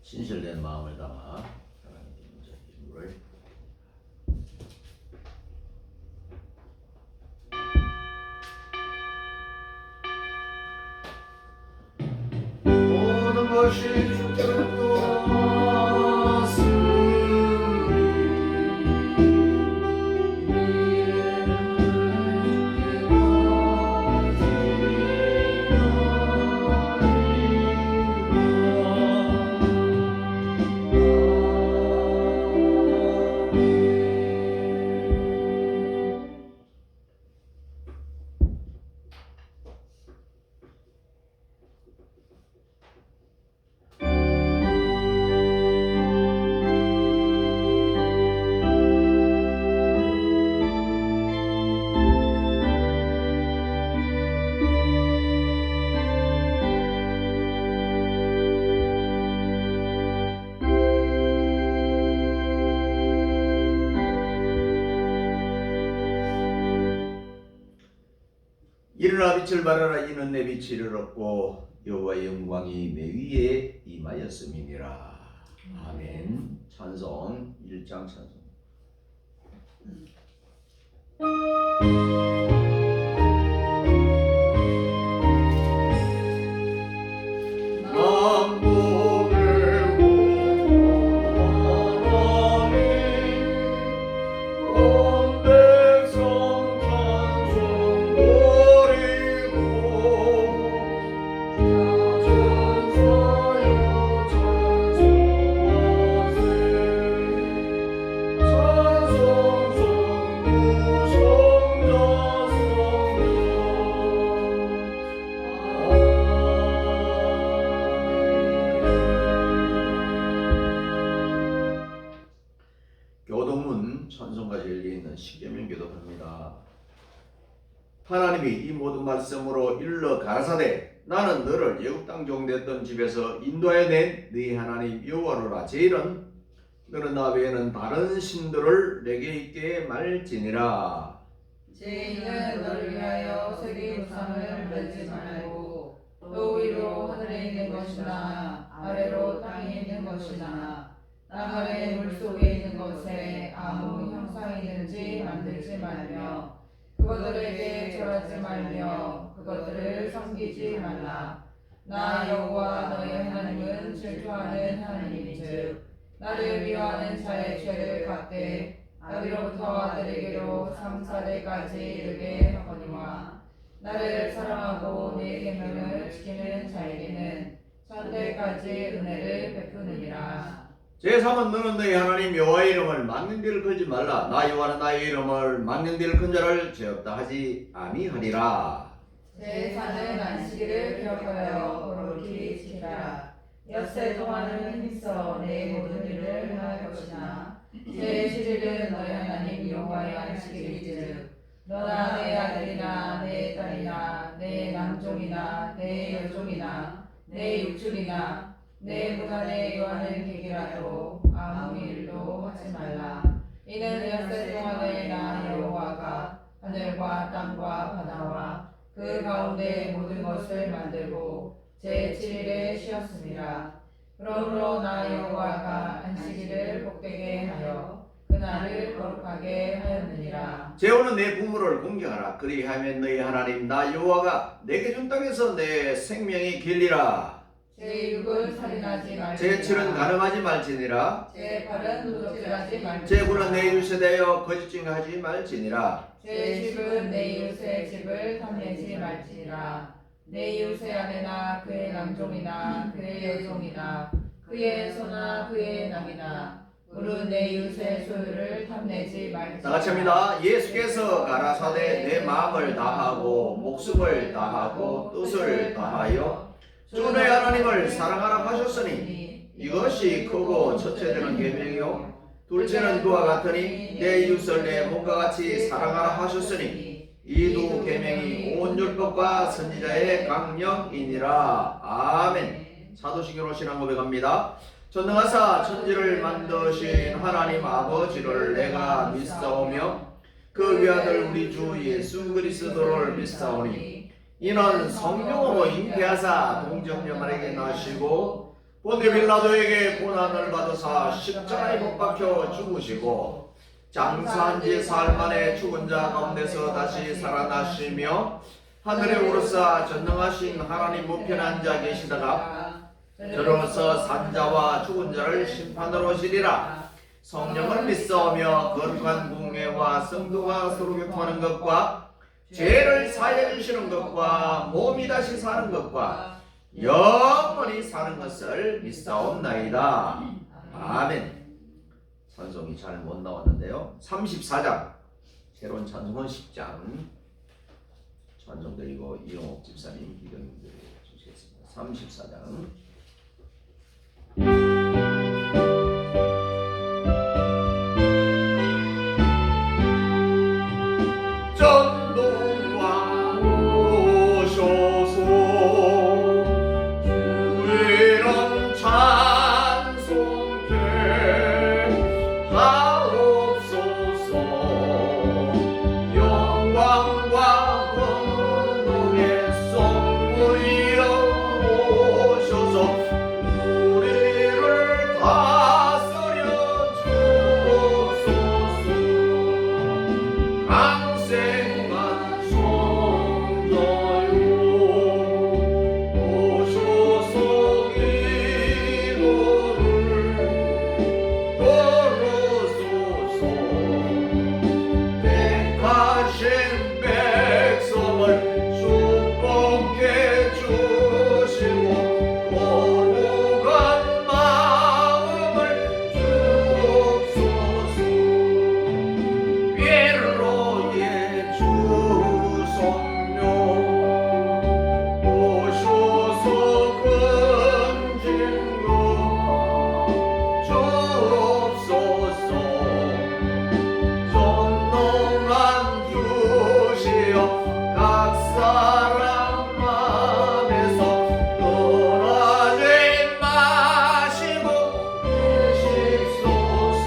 진실된 마음을 담아 하나님께 먼저 기도를. 모든 것이 주께로부터 일어나 빛을 발하라. 이는 내 빛이 이르렀고 여호와의 영광이 내 위에 임하였음이니라. 아멘. 찬송 1장 찬송. 교동문 찬송가에 열려있는 십계명 교독합니다. 하나님이 이 모든 말씀으로 일러 가라사대 나는 너를 애굽 땅 종되었던 집에서 인도하여 낸 네 하나님 여호와로라. 제일은 너는 나 외에는 다른 신들을 내게 있게 말지니라. 제인은 너를 위하여 세계 우상을 만들지 말고 또 위로 하늘에 있는 것이나 아래로 땅에 있는 것이나 땅 아래 물속에 있는 것에 아무 형상이 있는지 만들지 말며 그것들에게 절하지 말며 그것들을 섬기지 말라. 나 여호와 너의 하나님은 질투하는 하나님인즉 나를 미워하는 자의 죄를 갚되 아비로부터 아들에게로 3-4대까지 이르게 하거니와 나를 사랑하고 내 계명을 지키는 자에게는 1000대까지 은혜를 베푸느니라. 제3은 너는 너희 하나님 여호와의 이름을 막는 데를 걸지 말라. 나 여호와는 나의 이름을 막는 데를 건 자를 죄 없다 하지 아니하리라. 제4는 안식일을 기억하여 거룩히 지키라. 엿새 동안은 힘써 내 모든 일을 행할 것이나 제7일은 너희 하나님 여호와의 안식일이즉 너나 내 아들이나 내 딸이나 내 남종이나 내 여종이나 내 육축이나 내 문 안에 요한을 계기라도 아무 일도 하지 말라. 이는 엿새 동안에 나 여호와가 하늘과 땅과 바다와 그 가운데 모든 것을 만들고 제7일에 쉬었습니다. 그러므로 나 여호와가 안식일을 복되게 하여 그날을 거룩하게 하였느니라. 제오는 내 부모를 공경하라. 그리하면 너희 하나님 나 여호와가 내게 준 땅에서 내 생명이 길리라. 제6은 살인하지 말지니라. 제7은 가늠하지 말지니라. 제8은 도적질하지 말지니라. 제9는 내 이웃에 대하여 거짓 증거하지 말지니라. 제10은 내 이웃의 집을 탐내지 말지니라. 내 이웃의 아내나 그의 남종이나 그의 여종이나 그의 소나 그의 남이나 물은 내 이웃의 소유를 탐내지 말지니라. 다 같이 합니다. 예수께서 가라사대 내 마음을 다하고 목숨을 다하고 뜻을 다하여 주 너희 하나님을 사랑하라 하셨으니 이것이 크고 첫째 되는 계명이요 둘째는 그와 같으니 내 이웃을 내 몸과 같이 사랑하라 하셨으니 이 두 계명이 온 율법과 선지자의 강령이니라. 아멘. 사도신경으로 신앙 고백합니다. 전능하사 천지를 만드신 하나님 아버지를 내가 믿사오며 그 외아들 우리 주 예수 그리스도를 믿사오니 이는 성령으로 잉태하사 동정녀 마리아에게 나시고 본디 빌라도에게 고난을 받으사 십자가에 못 박혀 죽으시고 장사한 지 사흘 만에 죽은 자 가운데서 다시 살아나시며 하늘에 오르사 전능하신 하나님 우편에 앉아 계시다가 저로서 산자와 죽은 자를 심판하러 오시리라. 성령을 믿사오며 거룩한 공예와 성도가 서로 교통하는 것과 죄를 사해 주시는 것과 몸이 다시 사는 것과 영원히 사는 것을 믿사옵나이다. 아멘. 찬송이 잘 못 나왔는데요. 34장 새로운 찬송은 10장 찬송 드리고 이용옥 집사님 기도님들 주시겠습니다. 34장 전동왕 오셔서 주의름 찬송케 하옵소서. 영광과 권능의 성물이여 오셔서 우리를 다스려 주옵소서. 강생한 성자요 오셔서 기도를 걸어소서. 택하신 백성을 축복해 주시고 거룩한 마음을 주옵소서. 윌로의 주 성령 오셔서 근징거 주옵소서. 전능한 주시여 각 사람 맘에서 떠나지 마시고 계시소서.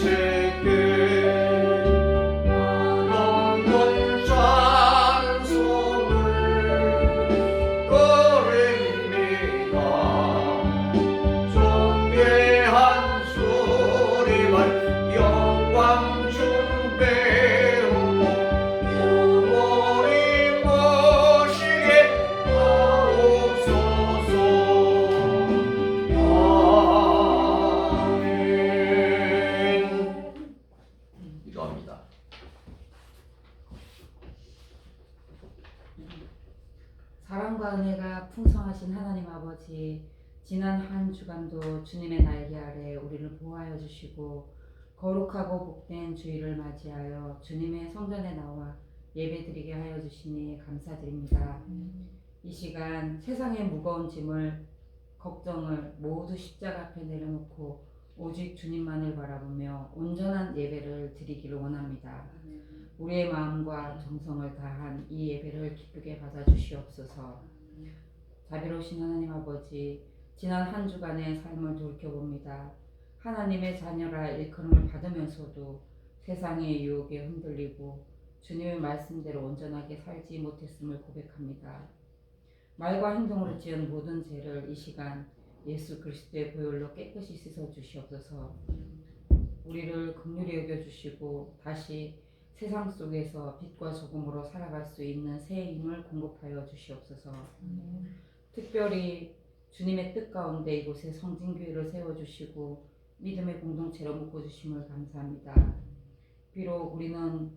성삼위일체께 한없는 찬송을 드립니다. 존귀한 주님을 영광 중배우고 영원히 모시게 하옵소서. 아멘. 기도합니다. 사랑과 은혜가 풍성하신 하나님 아버지, 지난 한 주간도 주님의 날개 아래 우리를 보호하여 주시고 거룩하고 복된 주일을 맞이하여 주님의 성전에 나와 예배드리게 하여 주시니 감사드립니다. 이 시간 세상의 무거운 짐을 걱정을 모두 십자가 앞에 내려놓고 오직 주님만을 바라보며 온전한 예배를 드리기를 원합니다. 우리의 마음과 정성을 다한 이 예배를 기쁘게 받아주시옵소서. 자비로우신 하나님 아버지, 지난 한 주간의 삶을 돌이켜봅니다. 하나님의 자녀라 일컬음을 받으면서도 세상의 유혹에 흔들리고 주님의 말씀대로 온전하게 살지 못했음을 고백합니다. 말과 행동으로 지은 모든 죄를 이 시간 예수 그리스도의 보혈로 깨끗이 씻어 주시옵소서. 우리를 긍휼히 여겨주시고 다시 세상 속에서 빛과 소금으로 살아갈 수 있는 새 힘을 공급하여 주시옵소서. 특별히 주님의 뜻 가운데 이곳에 성진교회를 세워주시고 믿음의 공동체로 묶어주심을 감사합니다. 비록 우리는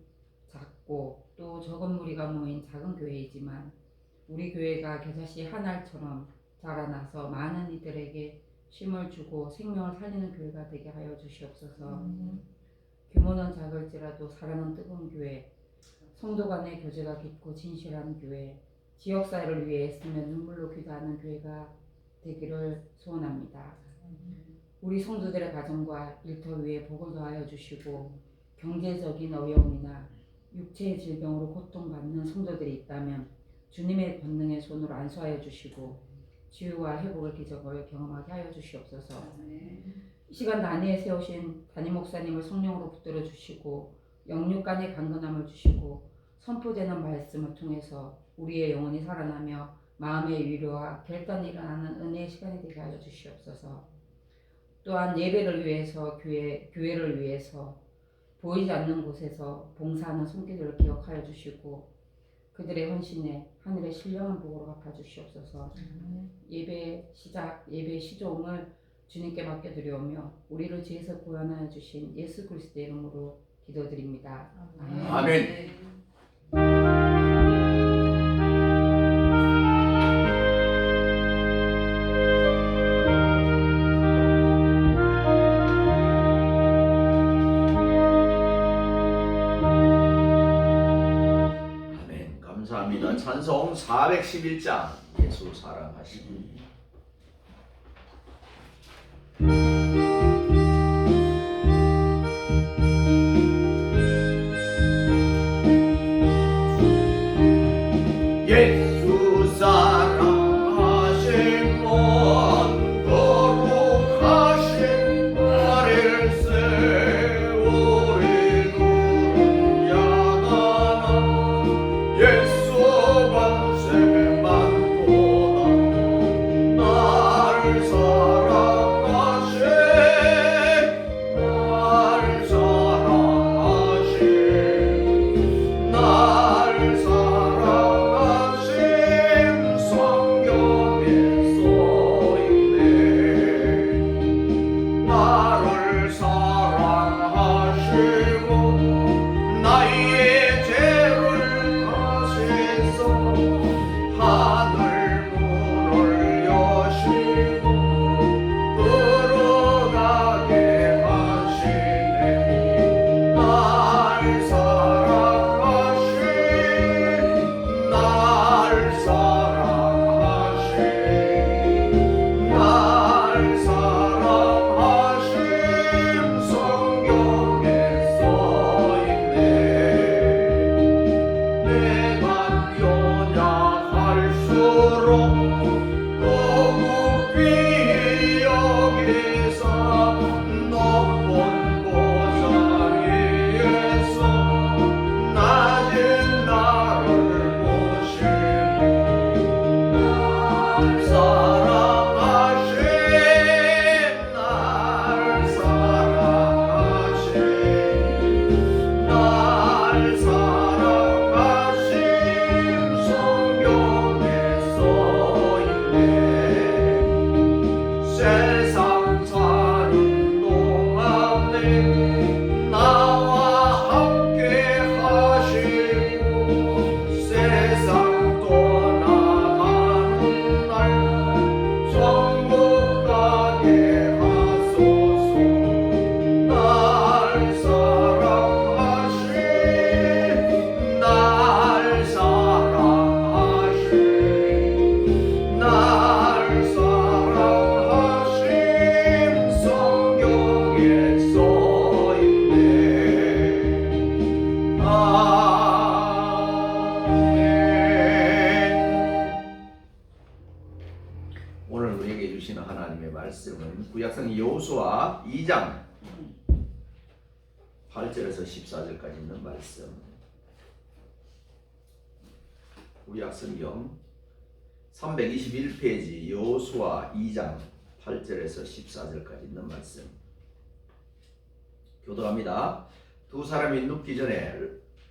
작고 또 적은 무리가 모인 작은 교회이지만 우리 교회가 겨자씨 한 알처럼 자라나서 많은 이들에게 쉼을 주고 생명을 살리는 교회가 되게 하여 주시옵소서. 규모는 작을지라도 사랑은 뜨거운 교회, 성도 간의 교제가 깊고 진실한 교회, 지역사회를 위해 애쓰며 눈물로 기도하는 교회가 되기를 소원합니다. 우리 성도들의 가정과 일터 위에 복을 더하여 주시고 경제적인 어려움이나 육체의 질병으로 고통받는 성도들이 있다면 주님의 권능의 손으로 안수하여 주시고 치유와 회복의 기적을 경험하게 하여 주시옵소서. 이 시간 단위에 세우신 담임 목사님을 성령으로 붙들어 주시고 영육간의 강건함을 주시고 선포되는 말씀을 통해서 우리의 영혼이 살아나며 마음의 위로와 결단이 일어나는 은혜의 시간이 되게 하여 주시옵소서. 또한 예배를 위해서 교회를 위해서 보이지 않는 곳에서 봉사하는 손길들을 기억하여 주시고 그들의 헌신에 하늘의 신령한 복으로 갚아 주시옵소서. 예배 시종을 주님께 맡겨드리오며 우리를 죄에서 구원하여 주신 예수 그리스도의 이름으로 기도드립니다. 아멘. 아멘. 감사합니다. 찬송 411장 예수 사랑하시니. 예수 사랑하신 분 거룩하신 나를 세우리 구름 야가나 예수 밤새만 보다 나를 사랑하신 성경에 써있네. 나를 사랑하시고 나의 죄를 다시서 하늘 문을 여시고 들어가게 하시네. 날 사랑하신 성경에 써있네. 내가 연약할수록 더욱 귀히 여기사 높은 보좌 위에서 낮은 나를 모시고 날 사랑하신 성경에 써있네. 세상 사는 동안에 나와 함께 하시고 세상 떠나가는 날 천국 가게 하소서. 날 사랑하신 성경에 써있네. 아멘. 오늘 우리에게 주시는 하나님의 말씀은 구약성 여호수아 2장 8절에서 14절까지 있는 말씀. 구약성경 321페이지 여호수아 2장 8절에서 14절까지 있는 말씀. 교도합니다. 두 사람이 눕기 전에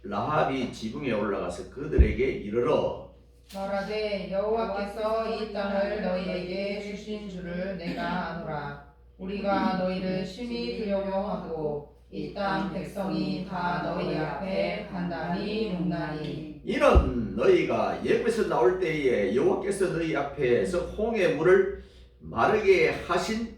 라합이 지붕에 올라가서 그들에게 이르러 말하되 여호와께서 이 땅을 너희에게 주신 줄을 내가 아노라. 우리가 너희를 심히 두려워하고 이 땅 백성이 다 너희 앞에 단단히 묵나니 이는 너희가 애굽에서 나올 때에 여호와께서 너희 앞에서 홍해 물을 마르게 하신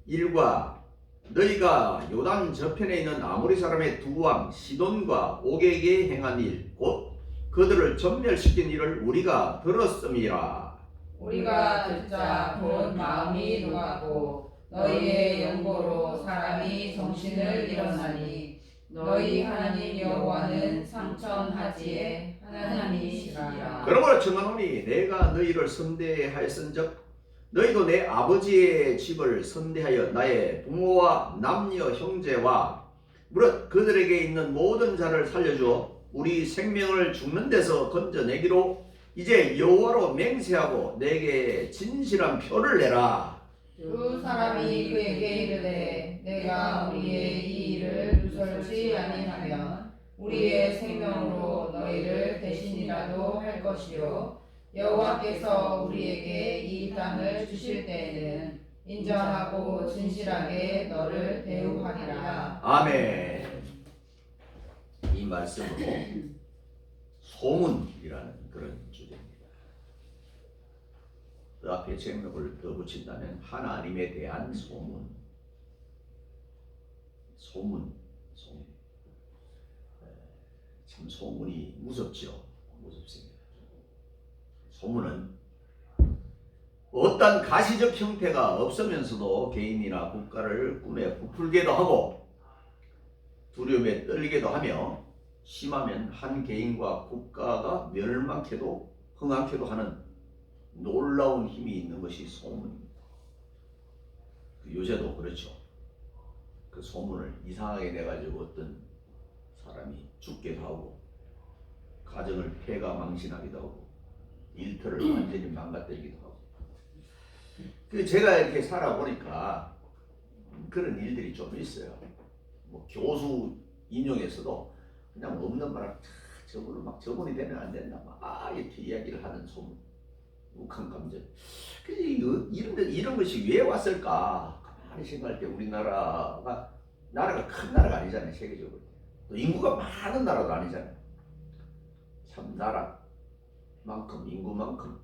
일과 너희가 요단 저편에 있는 아모리 사람의 두 왕 시돈과 옥에게 행한 일 곧 그들을 전멸시킨 일을 우리가 들었음이라. 우리가 듣자 곧 마음이 녹았고 너희의 연고로 사람이 정신을 잃었나니 너희 하나님 여호와는 상천하지의 하나님이시라. 그러므로 청하노니 내가 너희를 선대하였은즉 너희도 내 아버지의 집을 선대하여 나의 부모와 남녀 형제와 무릇 그들에게 있는 모든 자를 살려주어 우리 생명을 죽는 데서 건져내기로 이제 여호와로 맹세하고 내게 진실한 표를 내라. 두 사람이 그에게 이르되 내가 우리의 이 일을 누설치 아니하면 우리의 생명으로 너희를 대신이라도 할 것이요 여호와께서 우리에게 이 땅을 주실 때에는 인정하고 진실하게 너를 대우하리라. 아멘. 이 말씀으로 소문이라는 그런 주제입니다. 그 앞에 제목을 더 붙인다면 하나님에 대한 소문. 소문. 참 소문이 무섭죠. 무섭습니다. 소문은 어떤 가시적 형태가 없으면서도 개인이나 국가를 꿈에 부풀게도 하고 두려움에 떨리게도 하며 심하면 한 개인과 국가가 멸망케도 흥하게도 하는 놀라운 힘이 있는 것이 소문입니다. 요새도 그렇죠. 그 소문을 이상하게 내가지고 어떤 사람이 죽기도 하고 가정을 폐가 망신하기도 하고 일터를 완전히 망가뜨리기도 하고 제가 이렇게 살아보니까 그런 일들이 좀 있어요. 뭐 교수 인용에서도 그냥 없는 말을 저분은 막 저분이 되면 안 된다 막 이렇게 이야기를 하는 소문, 욱한 감정. 이런 것이 왜 왔을까? 가만히 생각할 때 우리나라가 큰 나라가 아니잖아요. 세계적으로 또 인구가 많은 나라도 아니잖아요. 참 나라만큼 인구만큼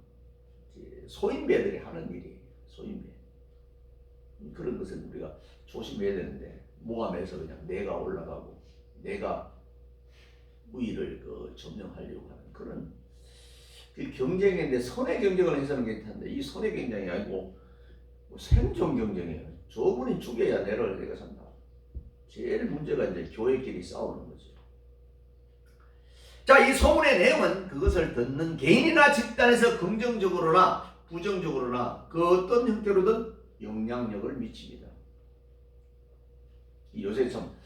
소인배들이 하는 일이에요. 소인배. 그런 것은 우리가 조심해야 되는데 모함해서 그냥 내가 올라가고 내가 우위를 점령하려고 하는 그런 그 경쟁인데 선의 경쟁을 해서는 괜찮은데 이 선의 경쟁이 아니고 생존 경쟁이에요. 저분이 죽여야 내가 산다. 제일 문제가 이제 교회끼리 싸우는 거죠. 자, 이 소문의 내용은 그것을 듣는 개인이나 집단에서 긍정적으로나 부정적으로나 그 어떤 형태로든 영향력을 미칩니다. 요새 참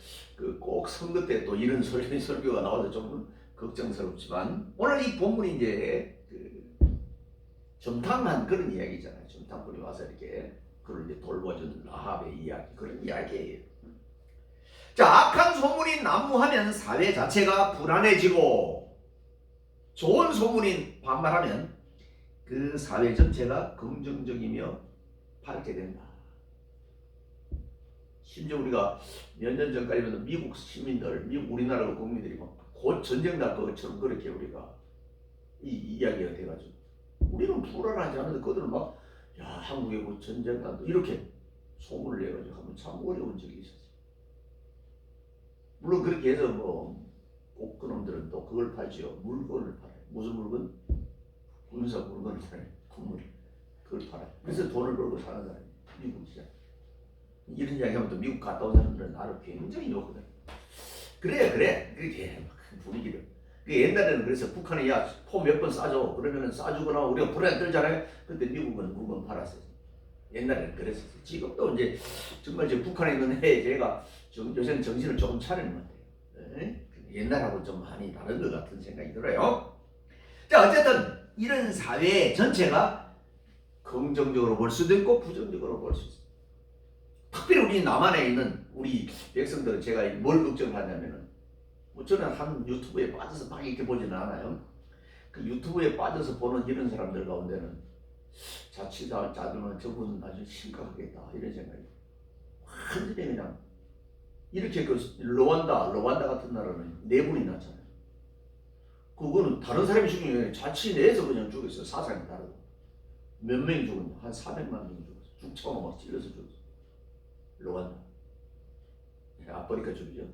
꼭 선거 때 또 이런 설교가 나와서 좀 걱정스럽지만 오늘 이 본문이 이제 점탕한 그런 이야기잖아요. 점탕꾼이 와서 이렇게 그걸 이제 돌봐주는 라합의 이야기, 그런 이야기예요. 자, 악한 소문이 난무하면 사회 자체가 불안해지고 좋은 소문이 반발하면 그 사회 전체가 긍정적이며 밝게 된다. 심지어 우리가 몇 년 전까지는 미국 시민들, 우리나라 국민들이 곧 전쟁 날 것처럼 그렇게 우리가 이야기가 돼가지고 우리는 불안하지 않은데 그들은 한국에 뭐 전쟁 난다 이렇게 소문을 내가지고 하면 참 어려운 적이 있었어요. 물론 그렇게 해서 꼭 그놈들은 또 그걸 팔지요. 물건을 팔아요. 무슨 물건? 군사 물건을 팔아요. 국물. 그걸 팔아요. 그래서 돈을 벌고 사는 사람이 미국 시장. 이런 이야기하면 또 미국 갔다 온 사람들은 나를 굉장히 욕하거든. 그래 그렇게 분위기를. 옛날에는 그래서 북한이 포 몇 번 싸줘 그러면은 싸주거나 우리가 불안에 떨잖아요. 근데 미국은 물건 팔았어요. 옛날에는 그랬었어요. 지금도 이제 정말 북한에 있는 제가 요새는 정신을 조금 차리는 것 같아요. 옛날하고 좀 많이 다른 것 같은 생각이 들어요. 자, 어쨌든 이런 사회 전체가 긍정적으로 볼 수도 있고 부정적으로 볼 수 있어요. 특별히 우리 남한에 있는 우리 백성들은 제가 뭘 걱정하냐면은 저는 한 유튜브에 빠져서 막 이렇게 보지는 않아요. 그 유튜브에 빠져서 보는 이런 사람들 가운데는 자칫 짜들면 저분은 아주 심각하겠다 이런 생각이 완전히 그냥 이렇게 르완다 같은 나라는 4분이 났잖아요. 그거는 다른 사람이 죽인 게 아니라 자치 내에서 그냥 죽였어요. 사상이 다르고 몇 명이 죽었냐? 한 400만 명이 죽었어요. 죽처럼 막 찔러서 죽었어요. 르완다. 아프리카 쪽이죠.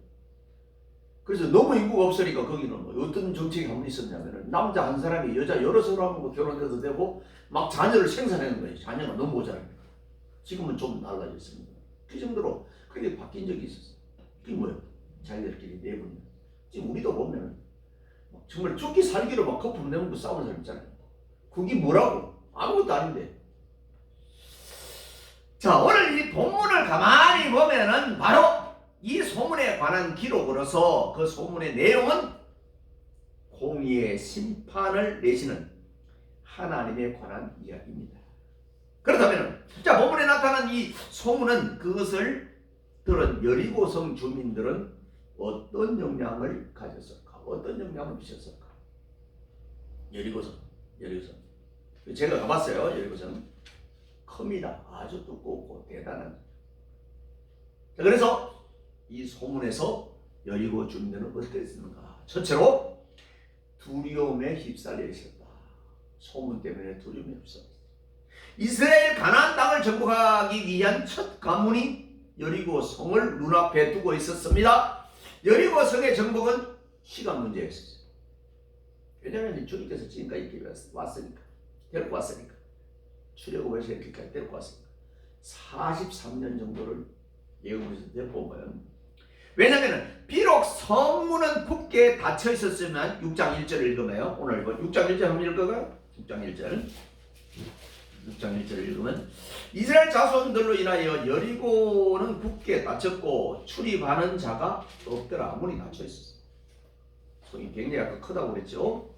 그래서 너무 인구가 없으니까 거기는 어떤 정책이 한 번 있었냐면은 남자 한 사람이 여자 여러 사람하고 결혼해도 되고 막 자녀를 생산하는 거예요. 자녀가 너무 모자라니까. 지금은 좀 달라졌습니다. 그 정도로 그게 바뀐 적이 있었어요. 그게 뭐예요? 자기들끼리 내분이. 지금 우리도 보면은 정말 죽기 살기로 막 거품 내면고 싸우는 사람 있잖아요. 그게 뭐라고? 아무것도 아닌데. 자, 오늘 이 본문을 가만히 보면은 바로 이 소문에 관한 기록으로서 그 소문의 내용은 공의의 심판을 내시는 하나님에 관한 이야기입니다. 그렇다면 자, 본문에 나타난 이 소문은, 그것을 들은 여리고성 주민들은 어떤 영향을 가졌을까? 어떤 영향을 미쳤을까? 여리고성. 제가 가봤어요. 여리고성 큽니다. 아주 두껍고 대단한. 자, 그래서 이 소문에서 여리고 주민들은 어땠는가? 첫째로 두려움에 휩쓸려 있었다. 소문 때문에 두려움에 휩쓸려 있었다. 이스라엘 가나안 땅을 정복하기 위한 첫 관문이 여리고 성을 눈앞에 두고 있었습니다. 여리고 성의 정복은 시간 문제였어요. 왜냐하면 주님께서 지금까지 이렇게 왔으니까, 데리고 왔으니까, 출애굽을 해서 이렇게까지 데리고 왔으니까 43년 정도를 예고에서 데리고 온 거예요. 왜냐하면 비록 성문은 굳게 닫혀 있었지만 6장 1절을 읽으면, 오늘 6장 1절 한번 읽어봐요. 6장 1절을 읽으면, 이스라엘 자손들로 인하여 여리고는 굳게 닫혔고 출입하는 자가 없더라. 문이 닫혀 있었어. 성이 굉장히 아까 크다고 그랬죠.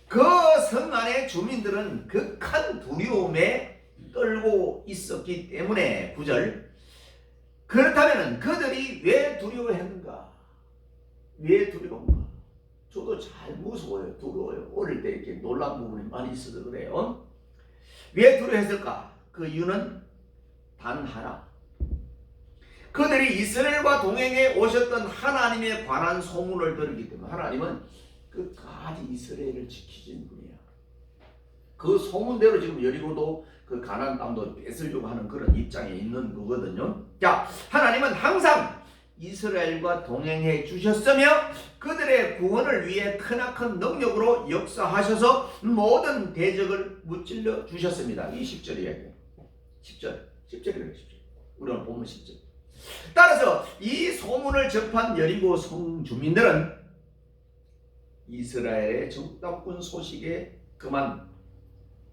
그 성 안의 주민들은 극한 두려움에 떨고 있었기 때문에, 9절, 그렇다면 그들이 왜 두려워했는가? 왜 두려운가? 저도 잘 무서워요. 두려워요. 어릴 때 이렇게 놀란 부분이 많이 있어서 그래요. 왜 두려워했을까? 그 이유는 단 하나. 그들이 이스라엘과 동행해 오셨던 하나님에 관한 소문을 들었기 때문에. 하나님은 끝까지 이스라엘을 지키신 분이야. 그 소문대로 지금 여리고도 그 가나안 땅도 뺏으려고 하는 그런 입장에 있는 거거든요. 자, 하나님은 항상 이스라엘과 동행해 주셨으며 그들의 구원을 위해 크나큰 능력으로 역사하셔서 모든 대적을 무찔러 주셨습니다. 이 10절 이야기예요. 10절이래요. 10절. 우리는 보면 10절. 따라서 이 소문을 접한 여리고 성 주민들은 이스라엘의 정탐꾼 소식에 그만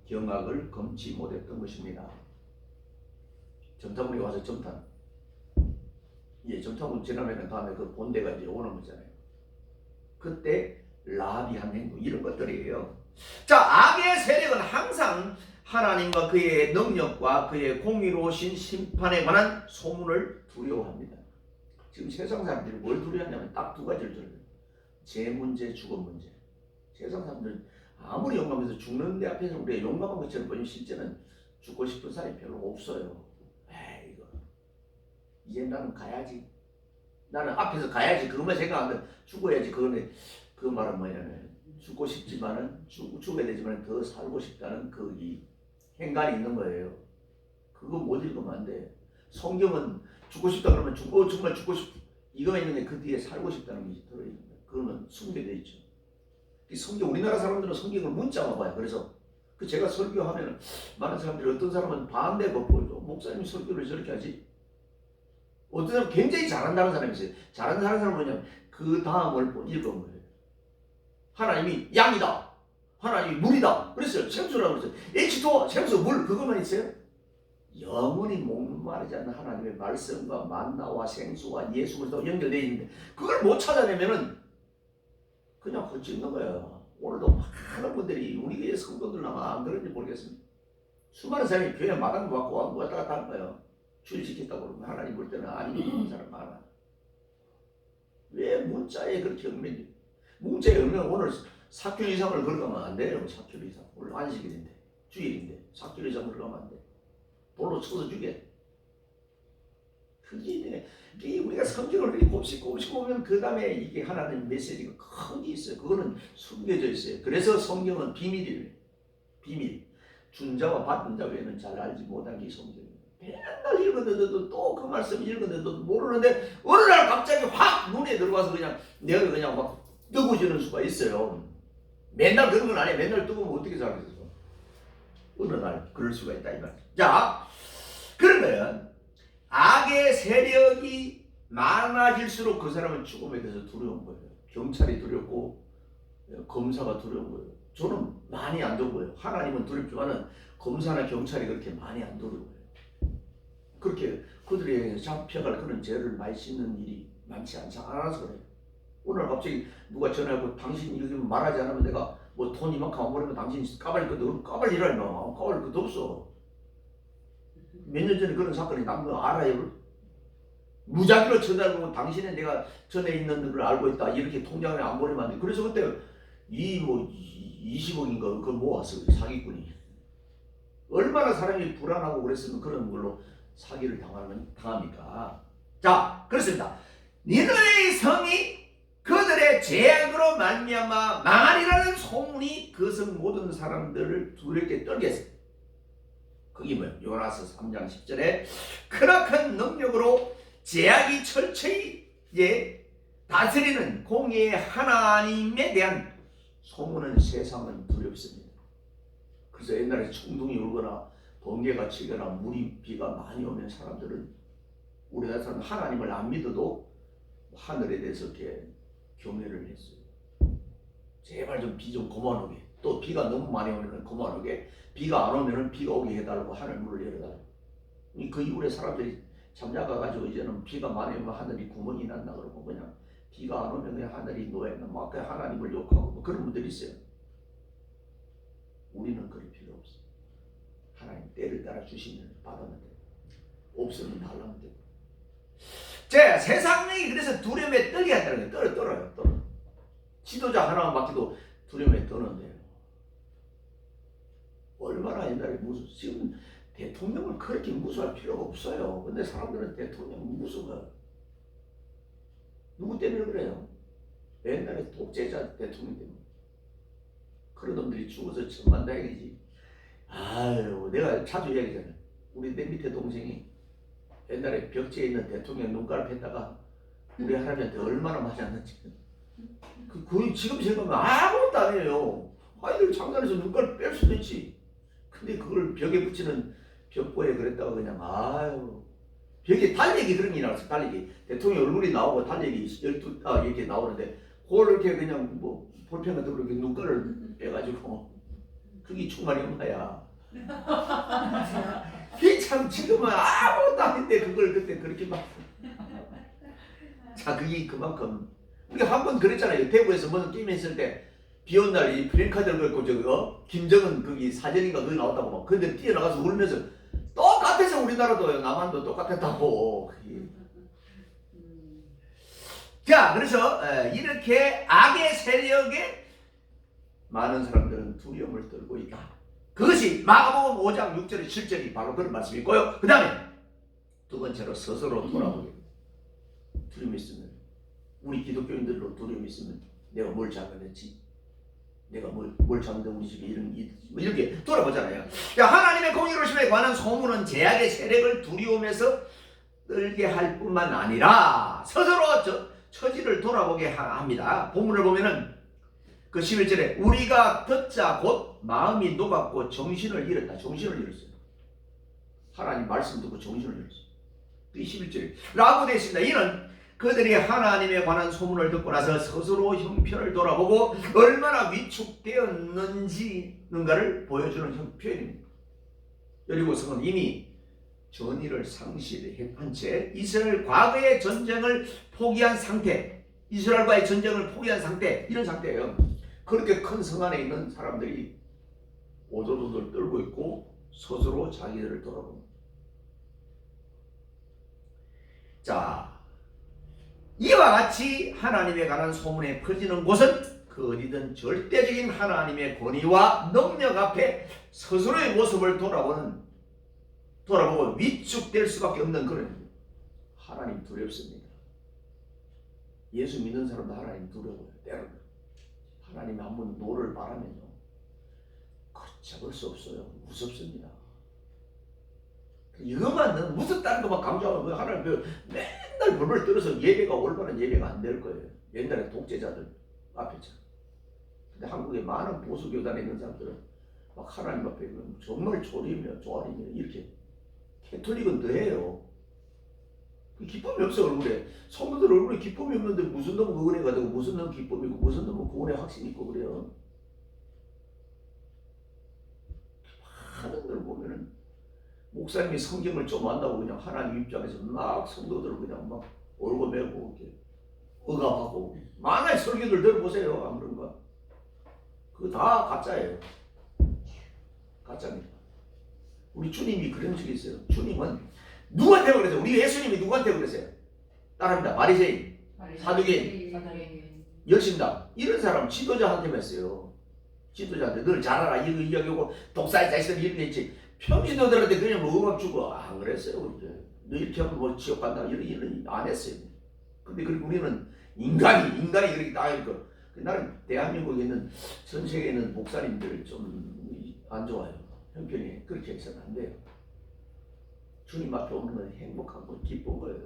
경악을 금치 못했던 것입니다. 정탐꾼이 와서 정탐. 정탐꾼 지나면 다음에 그 본대가 이제 오는 거잖아요. 그때 라비한 행동, 이런 것들이에요. 자, 악의 세력은 항상 하나님과 그의 능력과 그의 공의로우신 심판에 관한 소문을 두려워합니다. 지금 세상 사람들이 뭘 두려워하냐면 딱 두 가지를 두려워해요. 제 문제, 죽은 문제. 세상 사람들은 아무리 용감해서 죽는 데 앞에서 우리가 용감한 것처럼 보이면 실제는 죽고 싶은 사람이 별로 없어요. 에이, 이거 이제 나는 가야지. 나는 앞에서 가야지. 그것만 생각하면 죽어야지. 그 말은 뭐냐면 죽고 싶지만은 죽어야 되지만 더 살고 싶다는 그 이 행간이 있는 거예요. 그거 못 읽으면 안 돼. 성경은 죽고 싶다 그러면 정말 죽고 싶 이거만 있는데 그 뒤에 살고 싶다는 게 들어있는 거예요. 그거는 숨겨져 있죠. 성경, 우리나라 사람들은 성경을 문자만 봐요. 그래서 제가 설교하면 많은 사람들이, 어떤 사람은 반대가 보여줘. 목사님 설교를 저렇게 하지? 어떤 사람은 굉장히 잘한다는 사람이 있어요. 잘하는 사람은 뭐냐면 그 다음을 읽은 거예요. 하나님이 양이다. 하나님이 물이다. 그랬어요. 생수라고 그랬어요. H2O, 생수, 물, 그것만 있어요. 영원히 목마르지 않는 하나님의 말씀과 만나와 생수와 예수 그리스도 연결되어 있는데 그걸 못 찾아내면은 그냥 헛짓는 거야. 오늘도 많은 분들이 우리 교회 성도들 아마 안 그런지 모르겠습니다. 수많은 사람이 교회 마당도 받고 왔다 갔다 하는 거예요. 줄 지켰다고 그러면 하나님 볼 때는 아니는 사람 많아. 왜 문자에 그렇게 얽매니? 문자에 얽매면 오늘 4km 이상을 걸어가면 안 돼요. 4km 이상. 오늘 안식일인데, 주일인데 4km 이상 걸어가면 안 돼. 돌로 쳐서 죽여. 그게 우리가 성경을 이렇게 곱씹 보면 그 다음에 이게 하나님 메시지가 크게 있어요. 그거는 숨겨져 있어요. 그래서 성경은 비밀이에요. 비밀. 준 자와 받은 자 외에는 잘 알지 못한 게 성경이에요. 맨날 읽었는데도 또 그 말씀 읽었는데도 모르는데 어느 날 갑자기 확 눈에 들어와서 그냥 내가 그냥 막 뜨고지는 수가 있어요. 맨날 그런 건 아니에요. 맨날 뜨거우면 어떻게 살겠어. 어느 날 그럴 수가 있다 이 말이죠. 자, 그러면 악의 세력이 많아질수록 그 사람은 죽음에 대해서 두려운 거예요. 경찰이 두렵고 검사가 두려운 거예요. 저는 많이 안 두려워요. 하나님은 두렵지만은 검사나 경찰이 그렇게 많이 안 두려워요. 그렇게 그들이 잡혀갈 그런 죄를 많이 씻는 일이 많지 않아서 그래요. 오늘 갑자기 누가 전화하고 당신 이렇게 말하지 않으면 내가 뭐 돈 이만큼 안 벌면 당신 까발릴 것도 까발리라 임마. 까발릴 것도 없어. 몇 년 전에 그런 사건이 난 거 알아요? 무작위로 전화를 당신은 내가 전에 있는 걸 알고 있다 이렇게 통장에 안 보내면 안 돼. 그래서 그때 이 뭐 20억인가 그걸 모았어 사기꾼이. 얼마나 사람이 불안하고 그랬으면 그런 걸로 사기를 당합니까? 자, 그렇습니다. 니느웨의 성이 그들의 죄악으로 말미암아 망하리라는 소문이 그 성 모든 사람들을 두렵게 떨게 했습니다. 그게 뭐예요? 요나서 3장 10절에 크나큰 능력으로 죄악이 철저히 다스리는 공의의 하나님에 대한 소문은 세상은 두렵습니다. 그래서 옛날에 충동이 울거나 번개가 치거나 물이 비가 많이 오면 사람들은 우리나라 사람은 하나님을 안 믿어도 하늘에 대해서 이렇게 경외를 했어요. 제발 좀 비 좀 그만 오게. 또 비가 너무 많이 오면 그만 오게. 비가 안 오면 비가 오게 해달라고 하늘 문을 열어달라고. 그 이후에 사람들이 잠자가가지고 이제는 비가 많이 오면 하늘이 구멍이 난다 그러고 그냥 비가 안 오면 그냥 하늘이 노예나 막 하나님을 욕하고 뭐 그런 분들이 있어요. 우리는 그럴 필요 없어. 하나님 때를 따라 주시면 받으면 되고 없으면 달라면 되고. 자, 세상이 그래서 두려움에 떨게 한다는 거예요. 떨어요. 지도자 하나만 맡기도 두려움에 떠는데요. 얼마나 옛날에 지금 대통령을 그렇게 무서워할 필요가 없어요. 근데 사람들은 대통령 무서워요. 누구 때문에 그래요? 옛날에 독재자 대통령 때문에. 그런 놈들이 죽어서 천만다행이지. 아유, 내가 자주 얘기하잖아요. 내 밑에 동생이 옛날에 벽지에 있는 대통령 눈깔을 팼다가 우리 할아버지한테 얼마나 맞았는지. 지금 생각하면 아무것도 아니에요. 아이들 장난해서 눈깔을 뺄 수도 있지. 근데 그걸 벽에 붙이는 벽보에 그랬다가 그냥 아유. 벽에 달력이 그런 게 나왔어. 달력이. 대통령 얼굴이 나오고 달력이 이렇게 나오는데 그걸 이렇게 그냥 뭐 볼펜 같은 거 이렇게 눈깔을 빼가지고 그게 충만이 엄마야. 그게 참 지금은 아무것도 아닌데 그걸 그때 그렇게 막. 자, 그게 그만큼 우리 한 번 그랬잖아요. 대구에서 무슨 게임 했을 때 비 온 날 이 프랭카드를 걸고 김정은 거기 사진인가 그게 나왔다고 막 근데 뛰어나가서 울면서 똑같아서 우리나라도 남한도 똑같았다고. 자, 그래서 이렇게 악의 세력에 많은 사람들은 두려움을 떨고 있다. 그것이 마가복음 5장 6절에 7절이 바로 그런 말씀이고요. 그 다음에 두 번째로 스스로 돌아보게. 두려움이 있으면 우리 기독교인들로 두려움이 있으면 내가 뭘 잘못했지? 내가 뭘 잘못했는데 우리 집에 이렇게 돌아보잖아요. 하나님의 공의로우심에 관한 소문은 제약의 세력을 두려움에서 떨게 할 뿐만 아니라 스스로 처지를 돌아보게 합니다. 본문을 보면은 그 11절에 우리가 듣자 곧 마음이 녹았고 정신을 잃었다. 정신을 잃었어요. 하나님 말씀 듣고 정신을 잃었어요. 그 11절에 라고 되어 있습니다. 이는 그들이 하나님에 관한 소문을 듣고 나서 스스로 형편을 돌아보고 얼마나 위축되었는지는가를 보여주는 형편입니다. 여리고성은 이미 전의를 상실한 채 이스라엘 과거의 전쟁을 포기한 상태, 이스라엘과의 전쟁을 포기한 상태, 이런 상태예요. 그렇게 큰 성 안에 있는 사람들이 오돌오돌 떨고 있고 스스로 자기들을 돌아봅니다. 자, 이와 같이 하나님에 관한 소문에 퍼지는 곳은 그 어디든 절대적인 하나님의 권위와 능력 앞에 스스로의 모습을 돌아보고 위축될 수밖에 없는 그런 하나님 두렵습니다. 예수 믿는 사람도 하나님 두려워요. 때로는 하나님이 한번 노를 바라면요 걷잡을 수 없어요. 무섭습니다. 이것만 무섭다는 것만 강조하면 하나님 맨날 벌벌 떨어서 예배가 올바른 예배가 안 될 거예요. 옛날에 독재자들 앞에서. 근데 한국에 많은 보수교단에 있는 사람들은 막 하나님 앞에 정말 조리며 이렇게 캐톨릭은 더해요. 기쁨이 없어 얼굴에. 성도들 얼굴에 기쁨이 없는데 무슨 놈은 그 은혜가 되고 무슨 놈은 기쁨이 있고 무슨 놈은 그 은혜 확신이 있고 그래요. 하는 걸 보면은 목사님이 성경을 좀 안다고 그냥 하나님 입장에서 막 성도들을 그냥 막 얼굴 메고 이렇게 억압하고 많은 설교들 들어보세요. 안 그런가? 그거 다 가짜예요. 가짜입니다. 우리 주님이 그런 적이 있어요. 주님은 누구한테 그러세요? 우리 예수님이 누구한테 그러세요? 따라합니다. 바리새인, 사두개인, 열심당 이런 사람 지도자한테 했어요. 지도자한테 늘 잘 알아 이거 이야기하고 독사의 자식들 이렇게 했지. 평신도들한테 그냥 억압 주고 안 그랬어요. 너 이렇게 하면 뭐 지옥 간다 이런 안 했어요. 근데 그리고 우리는 인간이 그렇게 딱 있고 나는 대한민국에 있는 전 세계에 있는 목사님들 좀 안 좋아요. 형편이 그렇게 해서는 안 돼요. 주님 앞에 오는 건 행복하고 기쁜 거예요.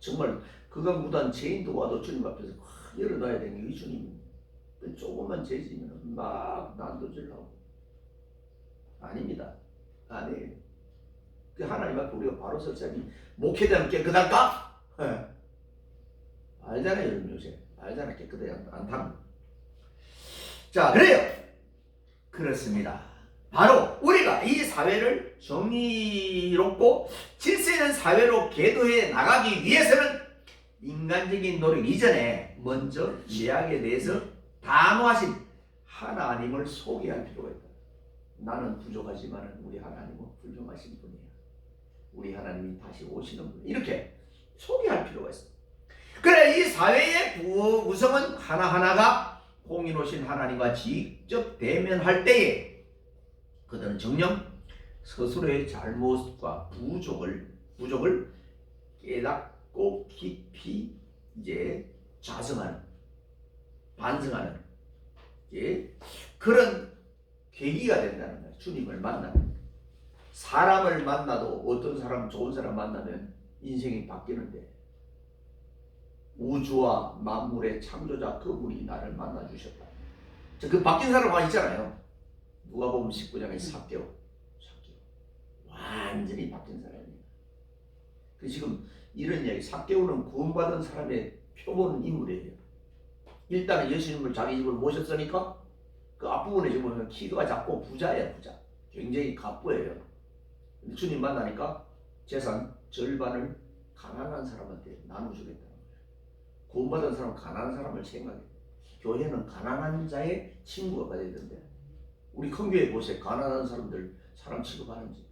정말 극악무도한 죄인도 와도 주님 앞에서 열어놔야 되는 게 주님. 조금만 죄지면 막 난도질하고 아닙니다. 아니에요. 그 하나님 앞에 우리가 바로 설사니 목회자는 깨끗할까? 알잖아요. 여러분 요새 알잖아. 깨끗하지 않다는. 자 그래요. 그렇습니다. 바로 우리가 이 사회를 정의롭고 질서 있는 사회로 계도해 나가기 위해서는 인간적인 노력 이전에 먼저 예약에 대해서 단호하신 하나님을 소개할 필요가 있다. 나는 부족하지만 우리 하나님은 훌륭하신 분이야. 우리 하나님이 다시 오시는 분. 이렇게 소개할 필요가 있습니다. 그래 이 사회의 구성은 하나하나가 공인오신 하나님과 직접 대면할 때에 그들은 정녕 스스로의 잘못과 부족을 깨닫고 깊이 이제 자성하는 반성하는 그런 계기가 된다는 거예요. 주님을 만나는. 사람을 만나도 어떤 사람 좋은 사람 만나면 인생이 바뀌는데 우주와 만물의 창조자 그분이 나를 만나주셨다. 그 바뀐 사람 있잖아요. 누가복음 19장에 삭개오 완전히 바뀐 사람이에요. 그 지금 이런 이야기 삭개오는 구원받은 사람의 표본 인물이에요. 일단은 예수님을 자기 집을 모셨으니까 그 앞부분에 보면 키가 작고 부자예요. 부자. 굉장히 갑부예요. 근데 주님 만나니까 재산 절반을 가난한 사람한테 나눠주겠다는 거예요. 구원받은 사람은 가난한 사람을 생각해요. 교회는 가난한 자의 친구가 돼야 된대. 우리 큰 교회 보세요. 가난한 사람들 사람 취급하는지.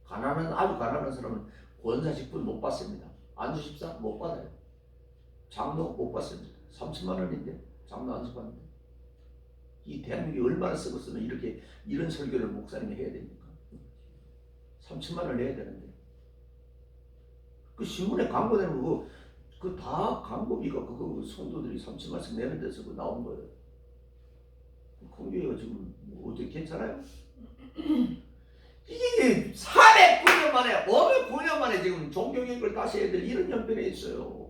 아주 가난한 사람은 권사 직분 못 받습니다. 안수 집사 못 받아요. 장로 못 받습니다. 3천만 원인데 장로 안수 받는데. 이 대한민국이 얼마나 썩었으면 이런 설교를 목사님이 해야 됩니까? 3천만 원을 내야 되는데. 그 신문에 광고되는 그 다 광고비가 그거 성도들이 3천만씩 내는 데서 그 나온 거예요. 큰 교회가 지금 어떻게 괜찮아요? 이게 409년 만에 509년 만에 지금 종교개혁을 다시 해야 될 이런 형편에 있어요.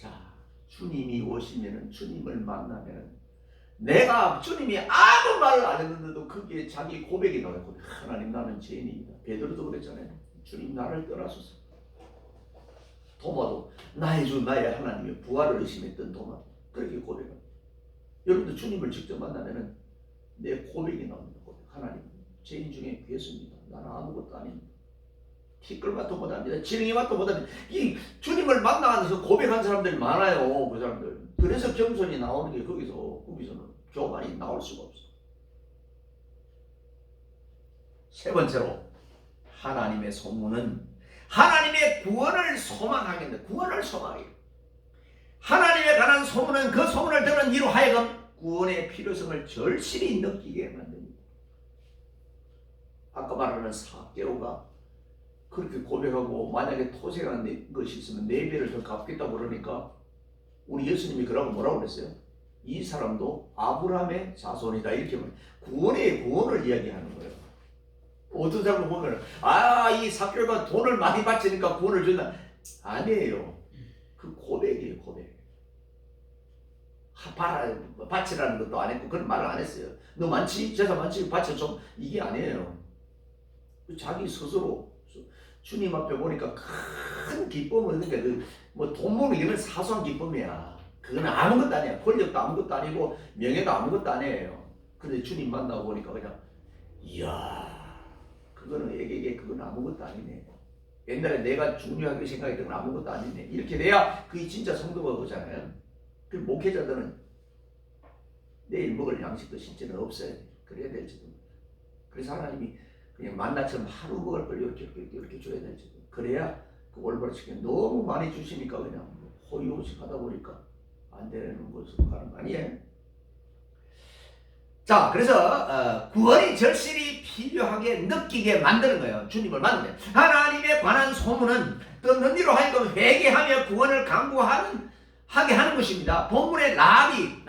자, 주님이 오시면은 주님을 만나면은 내가 주님이 아무 말을 안 했는데도 거기에 자기 고백이 나와요. 하나님 나는 죄인입니다. 베드로도 그랬잖아요. 주님 나를 떠나소서. 도마도 나의 주 나의 하나님의 부활을 의심했던 도마 그렇게 고백합니다. 여러분들 주님을 직접 만나면은 내 고백이 나옵니다. 하나님 죄인 중에 괴수입니다. 나는 아무것도 아닙니다. 티끌맛도 못합니다. 지렁이맛도 못합니다. 이 주님을 만나면서 고백한 사람들이 많아요. 그 사람들. 그래서 겸손이 나오는 게 거기서는 교만이 나올 수가 없어. 세 번째로 하나님의 소문은 하나님의 구원을 소망하겠다. 구원을 소망하게. 하나님에 관한 소문은 그 소문을 들은 이로 하여금 구원의 필요성을 절실히 느끼게 만듭니다. 아까 말하는 삭개오가 그렇게 고백하고 만약에 토색한 것이 있으면 4배를 더 갚겠다고 그러니까 우리 예수님이 뭐라고 그랬어요? 이 사람도 아브라함의 자손이다 이렇게 말해요. 구원을 이야기하는 거예요. 어떤 사람을 보면 이 삭개오가 돈을 많이 바치니까 구원을 준다. 아니에요. 그 고백이에요. 고백. 바치라는 것도 안 했고 그런 말을 안 했어요. 너 많지? 재산 많지? 바쳐줘? 이게 아니에요. 자기 스스로 주님 앞에 보니까 큰 기쁨을 그러니까 돈 모으는 이런 사소한 기쁨이야. 그건 아무것도 아니야. 권력도 아무것도 아니고 명예도 아무것도 아니에요. 근데 주님 만나고 보니까 그냥 이야 그 그거는 애에게 그건 아무것도 아니네. 옛날에 내가 중요하게 생각했던 건 아무것도 아니네. 이렇게 돼야 그게 진짜 성도가 그거잖아요. 그 목회자들은 내일 먹을 양식도 실제는 없어야 돼. 그래야 될지도. 그래서 하나님이 그냥 만나처럼 하루 먹을 걸 이렇게 줘야 될지도. 그래야 그 올바로 지금 너무 많이 주시니까 그냥 호의호식 하다 보니까 안 되는 것으로 가는 거 아니에요? 자, 그래서 구원이 절실히 필요하게 느끼게 만드는 거예요. 주님을 만나면 하나님에 관한 소문은 또 너희로 하여금 회개하며 구원을 강구하게 하는 것입니다. 본문의 라비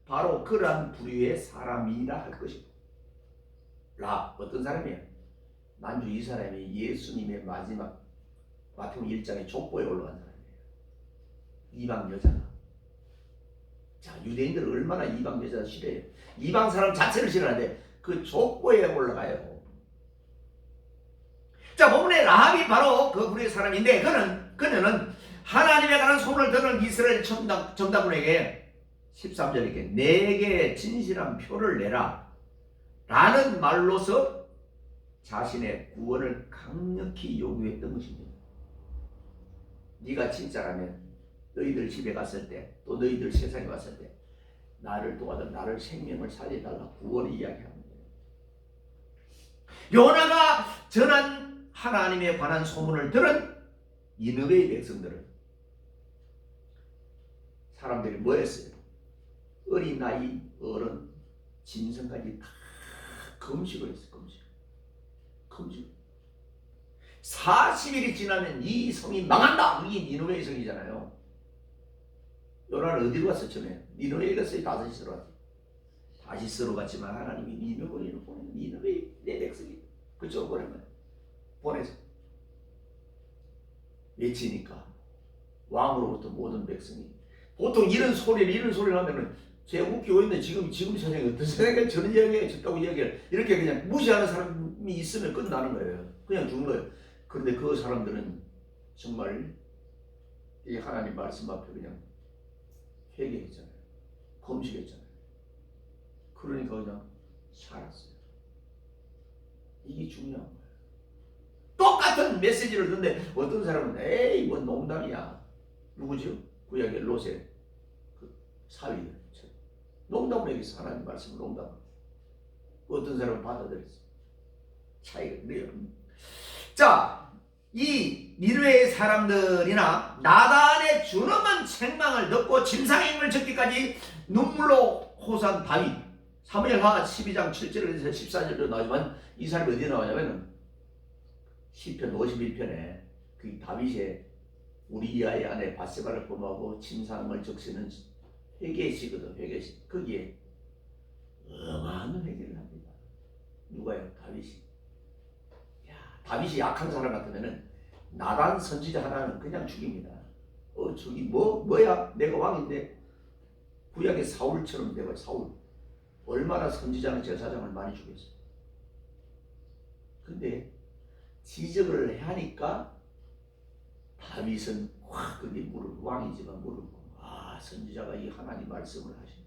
바로 그러한 부류의 사람이라 할 것입니다. 어떤 사람이에요? 만주 이 사람이 예수님의 마지막 마태복음 1장에 족보에 올라간 사람이에요. 이방 여자가. 자, 유대인들은 얼마나 이방 여자 싫어해요. 이방 사람 자체를 싫어하는데 그 족보에 올라가요. 자, 본문의 라합이 바로 그 부류의 사람인데 그녀는 하나님에 관한 소문을 듣는 이스라엘 정탐꾼에게 13절에 내게 진실한 표를 내라 라는 말로서 자신의 구원을 강력히 요구했던 것입니다. 네가 진짜라면 너희들 집에 갔을 때 또 너희들 세상에 왔을 때 나를 도와달라, 나를 생명을 살려달라 구원을 이야기합니다. 요나가 전한 하나님에 관한 소문을 들은 니느웨의 백성들은 사람들이 뭐였어요? 어린 나이, 어른, 짐승까지 다 금식을 했어요. 금식. 40일이 지나면 이 성이 망한다. 이게 니느웨의 성이잖아요. 요나는 어디로 갔어? 전에 니느웨에 갔어요? 다시스로 갔어요? 다시스로 갔지만 하나님이 니느웨로 보내는 니느웨 내 백성이 그쪽으로 보낸 거예요. 보내서 외치니까 왕으로부터 모든 백성이 보통 이런 소리를 하면은 제가 웃기고 있는데 지금 세상에 어떤 세상에 저런 이야기가 있었다고 이야기를 이렇게 그냥 무시하는 사람이 있으면 끝나는 거예요. 그냥 죽는 거예요. 그런데 그 사람들은 정말 이 하나님 말씀 앞에 그냥 회개했잖아요. 금식했잖아요. 그러니까 그냥 살았어요. 이게 중요한 거예요. 똑같은 메시지를 듣는데 어떤 사람은 에이 뭔 농담이야. 누구죠? 구약의 롯의 그 사위들. 농담을 얘기해서 하나님 말씀을 농담을. 어떤 사람은 받아들였어요. 차이가 그래요. 자, 이 니느웨의 사람들이나 나단의 준엄한 책망을 듣고 짐승행을 적기까지 눈물로 호소한 다윗. 사무엘하 12장 7절에서 14절로 나오지만 이 사람이 어디에 나오냐면 시편 51편에 그 다윗의 우리아의 아내 바세바를 범하고 침상을 적시는 회개시거든. 회개시. 거기에 어마어마한 회개를 합니다. 누가요? 다윗이. 다윗이 약한 사람 같으면은 나단 선지자 하나는 그냥 죽입니다. 저기 뭐야? 내가 왕인데. 구약의 사울처럼 되고 사울. 얼마나 선지자는 제사장을 많이 죽였어요. 근데 지적을 하니까 다윗은 확 근데 왕이지만 무릎 선지자가 이 하나님 말씀을 하시네.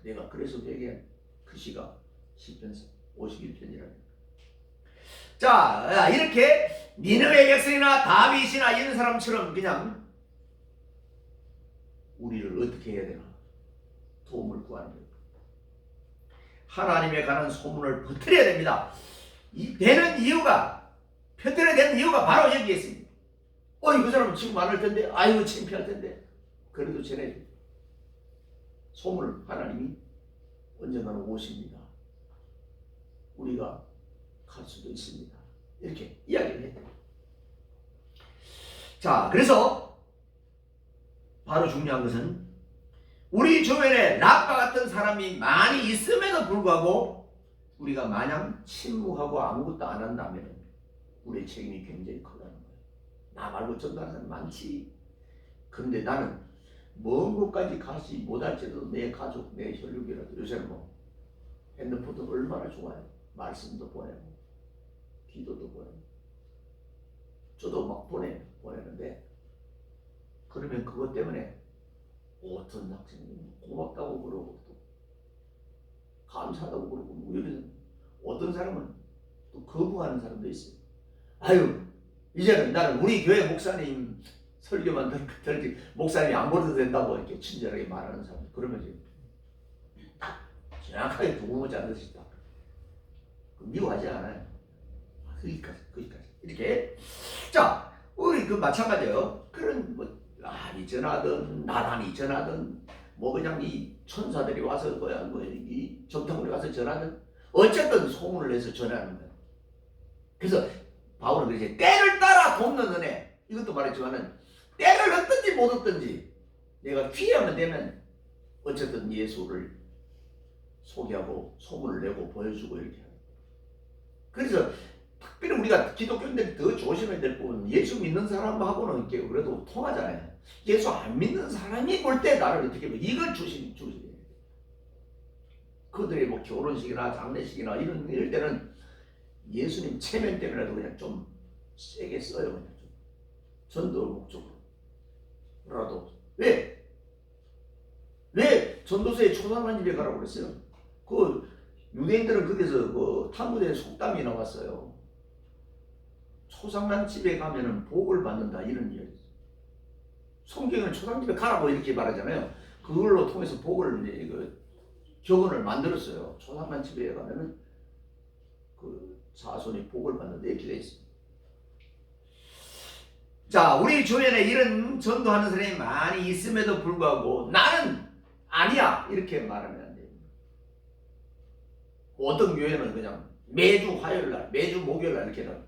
내가 그래서 회개한 그 시가 시편 51편이라는. 자, 이렇게 니느웨 백성이나 다윗이나 이런 사람처럼 그냥 우리를 어떻게 해야 되나 도움을 구하는 거예요. 하나님에 관한 소문을 퍼뜨려야 됩니다. 되는 이유가 퍼뜨려야 되는 이유가 바로 여기에 있습니다. 그 사람은 지금 안 할 텐데, 아이고 창피할 텐데. 그래도 전해 소문을 하나님이 언젠가는 오십니다. 우리가 갈 수도 있습니다. 이렇게 이야기를 했다. 자, 그래서 바로 중요한 것은 우리 주변에 랍과 같은 사람이 많이 있음에도 불구하고 우리가 마냥 침묵하고 아무것도 안 한다면 우리의 책임이 굉장히 크다는 거예요. 나 말고 전도하는 사람 많지. 그런데 나는 먼 곳까지 가지 못할지라도 내 가족, 내 혈육이라도 요새는 핸드폰도 얼마나 좋아요. 말씀도 보내고 기도도 보내고 저도 막 보내는데 그러면 그것 때문에 어떤 학생이 고맙다고 그러고 또 감사하다고 그러고 이러면 어떤 사람은 또 거부하는 사람도 있어요. 아유, 이제는 나는 우리 교회 목사님 설교만 들지 목사님이 안 보셔도 된다고 이렇게 친절하게 말하는 사람. 그러면 이제 딱 정확하게 두 번째 안 듣시다. 미워하지 않아요. 거기까지 이렇게. 자, 우리 그 마찬가지예요. 그런 뭐 아니 전하든 나단이 전하든 뭐 그냥 이 천사들이 와서 뭐야 뭐 이 정탐꾼이 와서 전하든 어쨌든 소문을 내서 전하는 거예요. 그래서 바울은 그러지 때를 따라 돕는 은혜, 이것도 말했지만은 때를 얻든지 못 얻든지 내가 귀하면 되면 어쨌든 예수를 소개하고 소문을 내고 보여주고 이렇게 해요. 그래서 특별히 우리가 기독교인들이 더 조심해야 될 부분은 예수 믿는 사람하고는 이렇게 그래도 통하잖아요. 예수 안 믿는 사람이 볼 때 나를 어떻게 보면 이걸 주시는 그들의 뭐 결혼식이나 장례식이나 이럴 때는 예수님 체면 때문에도 그냥 좀 세게 써요. 그냥 좀 전도 목적으로라도. 왜 전도서에 초상만 집에 가라고 그랬어요? 그 유대인들은 거기서 그 탈무드에 속담이 나왔어요. 초상난 집에 가면은 복을 받는다 이런 이야기. 성경은 초상 집에 가라고 이렇게 말하잖아요. 그걸로 통해서 복을 이제 그 격언을 만들었어요. 초상난 집에 가면은 그 자손이 복을 받는다 이렇게 돼 있습니다. 자, 우리 주변에 이런 전도하는 사람이 많이 있음에도 불구하고 나는 아니야 이렇게 말하면 안 돼요. 어떤 교회는 그냥 매주 화요일날, 매주 목요일날 이렇게 해요.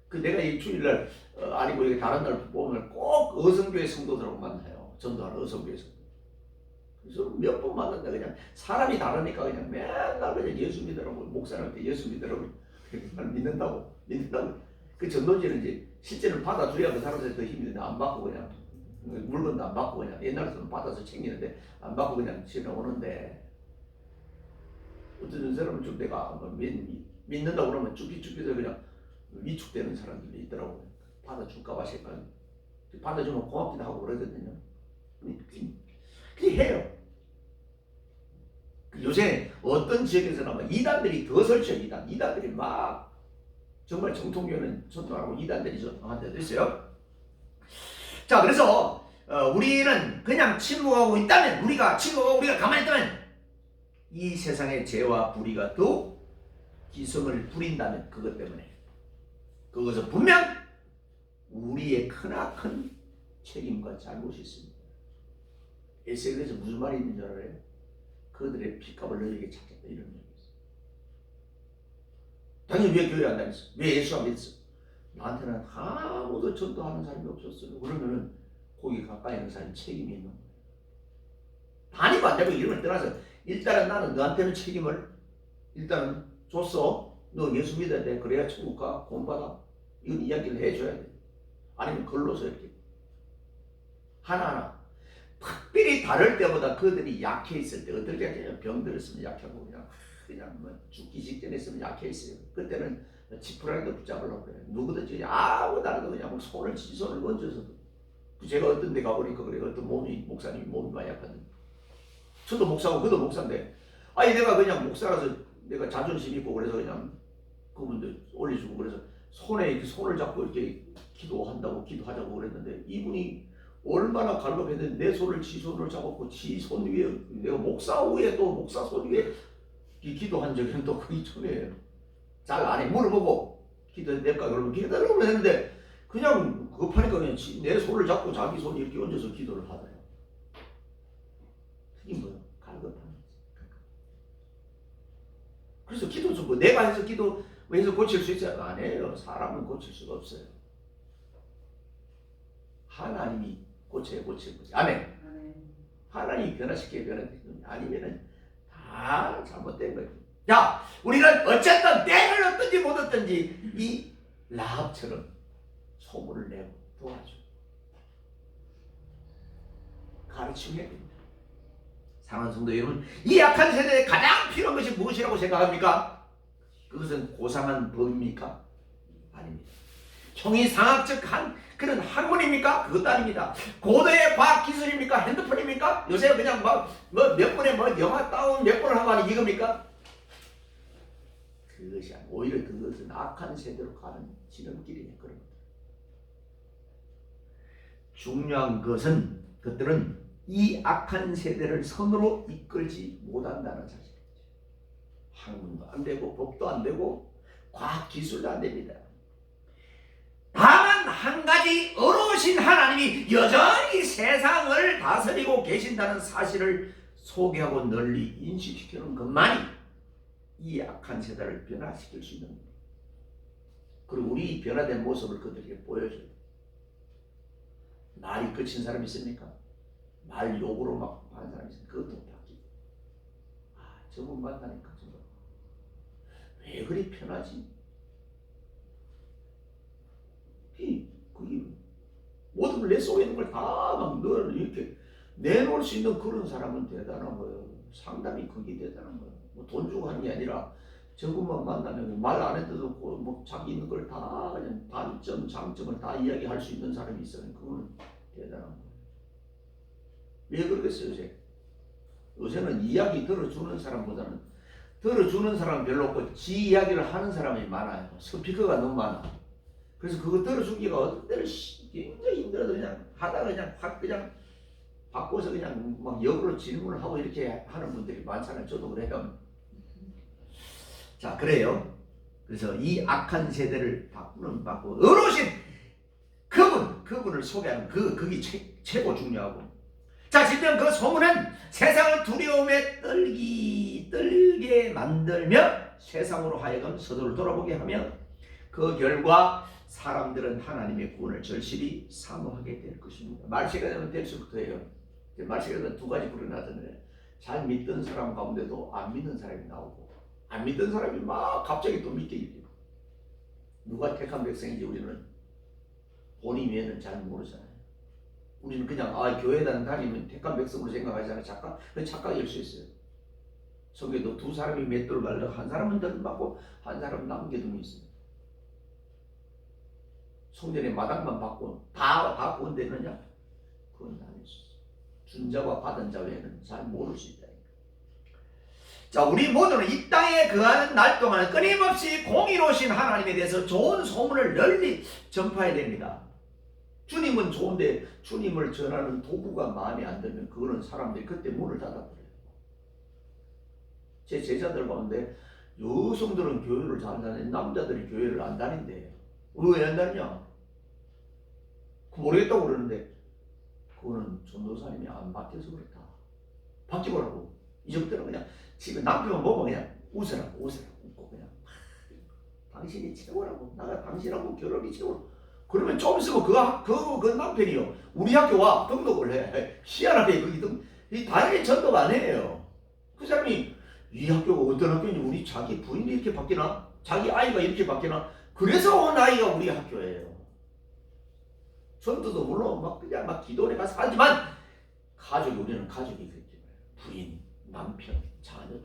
그 내가 이 주일날 아니고 여기 다른 날 보면 꼭 어성교회 성도들하고 만나요. 전도하는 어성교회 성도. 그래서 몇 번 만난다. 그냥 사람이 다르니까 그냥 맨날 그냥 예수 믿으라고 목사님한테 예수 믿으라고 믿는다고. 그 전도지는 이제 실제로 받아줘야 그 사람한테 더 힘이 되는데 안 받고 그냥 물건도 안 받고 그냥 옛날에는 받아서 챙기는데 안 받고 그냥 지나오는데 어떤 사람은 좀 내가 믿는다고 그러면 쭈삣쭈삣해서 그냥 위축되는 사람들이 있더라고요. 받아줄까봐 생각. 받아주면 고맙기도 하고 그러거든요. 그게 해요. 요새 어떤 지역에서는 아마 이단들이 더 설쳐요. 이단들이 막 정말 정통교회는 전도하고 이단들이 전도하는 데도 있어요. 자, 그래서 우리는 그냥 침묵하고 있다면 우리가 가만히 있다면 이 세상의 죄와 불의가 더욱 기승을 부린다면 그것 때문에 그것은 분명 우리의 크나큰 책임과 잘못이 있습니다. 에세겔에서 무슨 말이 있는 줄 알아요? 그들의 핏값을 너에게 찾겠다 이런 얘기 있어요. 당연히 왜 교회 안 다녔어? 왜 예수 안 믿었어? 나한테는 아무도 전도하는 사람이 없었어요. 그러면은 거기 가까이 있는 사람이 책임이 있는 거예요. 다니고 안 되고 이런 걸 떠나서 일단은 나는 너한테는 책임을 일단은 줬어. 너 예수 믿어야 돼. 그래야 천국 가. 구원받아. 이건 이야기를 해줘야 돼. 아니면 걸러서 이렇게 하나하나 특별히 다를 때보다 그들이 약해 있을 때 어떨 때 병 들었으면 약하고 그냥 뭐 죽기 직전에 있으면 약해 있어요. 그때는 지푸라기도 붙잡으려고 그래요. 누구든지 아무 다르도 그냥 손을 얹어서 제가 어떤 데 가보니까 그래 어떤 목사님이 몸이 많이 약하던데 저도 목사고 그도 목사인데 아니 내가 그냥 목사라서 내가 자존심 있고 그래서 그냥 그분들 올려주고 그래서 손에 이렇게 손을 잡고 이렇게 기도하자고 그랬는데 이분이 얼마나 갈급했는데 내 손을 지 손을 잡았고 지 손 위에 내가 목사 위에 또 목사 손 위에 기도한 적은 또 그게 처음이에요. 잘 안 해. 물어보고 기도될까 그러면 기도하려고 했는데 그냥 급하니까 그냥 내 손을 잡고 자기 손 이렇게 얹어서 기도를 하더래요. 그게 뭐야? 갈급한 거지. 그래서 기도 좀 뭐 내가 해서 기도해서 고칠 수 있어요? 아니에요. 사람은 고칠 수가 없어요. 하나님이 고칠 거지. 아멘. 하나님이 변화시켜야 변화되는 아니면은 다 잘못된 거예요. 자, 우리는 어쨌든 때를 얻든지 못 얻든지 이 라합처럼 소문을 내고 도와줘. 가르치면 됩니다. 사랑하는 성도 여러분, 이 약한 세대에 가장 필요한 것이 무엇이라고 생각합니까? 그것은 고상한 법입니까? 아닙니다. 형이상학적 그런 학문입니까? 그것도 아닙니다. 고도의 과학 기술입니까? 핸드폰입니까? 요새 그냥 몇 번에 영화 다운 몇 번을 하고 하는 이겁니까? 그것이 아니고 오히려 그것은 악한 세대로 가는 지름길이에요. 그런 것들. 중요한 것은 그들은 이 악한 세대를 선으로 이끌지 못한다는 사실이죠. 학문도 안 되고 법도 안 되고 과학 기술도 안 됩니다. 다만 한 가지 어려우신 하나님이 여전히 세상을 다스리고 계신다는 사실을 소개하고 널리 인식시키는 것만이 이 악한 세대를 변화시킬 수 있는 겁니다. 그리고 우리 변화된 모습을 그들에게 보여줘요. 말이 거친 사람이 있습니까? 말 욕으로 막 하는 사람이 있습니까? 그것도 바뀌고. 저분 만나니까 정말 왜 그리 편하지? 그게 모든 걸 내 속에 있는 걸 다 막 늘 이렇게 내놓을 수 있는 그런 사람은 대단한 거예요. 상당히 그게 대단한 거예요. 뭐 돈 주고 하는 게 아니라 저분만 만나면 말 안 해도 뭐 자기 있는 걸 다 그냥 단점, 장점을 다 이야기할 수 있는 사람이 있어요. 그거는 대단한 거예요. 왜 그러겠어요, 요새? 요새는 이야기 들어주는 사람보다는 들어주는 사람은 별로 없고 지 이야기를 하는 사람이 많아요. 스피커가 너무 많아. 그래서 그거 들어주기가 어떤 때는 굉장히 힘들어서 그냥 하다가 그냥 확 그냥 바꿔서 그냥 막 역으로 질문을 하고 이렇게 하는 분들이 많잖아요. 저도 그래요. 자, 그래요. 그래서 이 악한 세대를 바꾸고 어르신 그분을 소개하는 그게 최고 중요하고. 자, 지금 그 소문은 세상을 두려움에 떨게 만들며 세상으로 하여금 서로를 돌아보게 하며 그 결과 사람들은 하나님의 구원을 절실히 사모하게 될 것입니다. 말세가 되면 될수록 더해요. 말세가 되면 두 가지 불어나던데 잘 믿던 사람 가운데도 안 믿는 사람이 나오고 안 믿던 사람이 막 갑자기 또 믿게 되고 누가 택한 백성인지 우리는 본인 외에는 잘 모르잖아요. 우리는 그냥 교회 다니면 택한 백성으로 생각하잖아요. 착각일 수 있어요. 성경에도 두 사람이 맷돌을 갈려 한 사람은 덜 받고 한 사람은 남겨둠이 있어요. 성전에 마당만 받고 다 구원되느냐? 그건 아닐 수 있어요. 준 자와 받은 자 외에는 잘 모를 수 있다. 자, 우리 모두는 이 땅에 거하는 날 동안 끊임없이 공의로우신 하나님에 대해서 좋은 소문을 널리 전파해야 됩니다. 주님은 좋은데 주님을 전하는 도구가 마음에 안 들면 그거는 사람들이 그때 문을 닫아버려요. 제 제자들 가운데 여성들은 교회를 잘 다니는데 남자들이 교회를 안 다닌대요. 왜 안 다니냐? 모르겠다고 그러는데 그거는 전도사님이 안 바뀌어서 그렇다. 바뀌고라고. 이제부터는 그냥 집에 남편만 보고 그냥 웃으라고 웃고 그냥 당신이 최고라고. 나가 당신하고 결혼이 최고라고. 그러면 좀 있으면 그 남편이요 우리 학교 와 등록을 해. 희한하게 이 다른 전도가 아니에요. 그 사람이 이 학교가 어떤 학교인지 우리 자기 부인이 이렇게 바뀌나? 자기 아이가 이렇게 바뀌나? 그래서 온 아이가 우리 학교예요. 전도도 물론 그냥 기도원에 가서 하지만 우리는 가족이 있겠지. 부인, 남편, 자녀들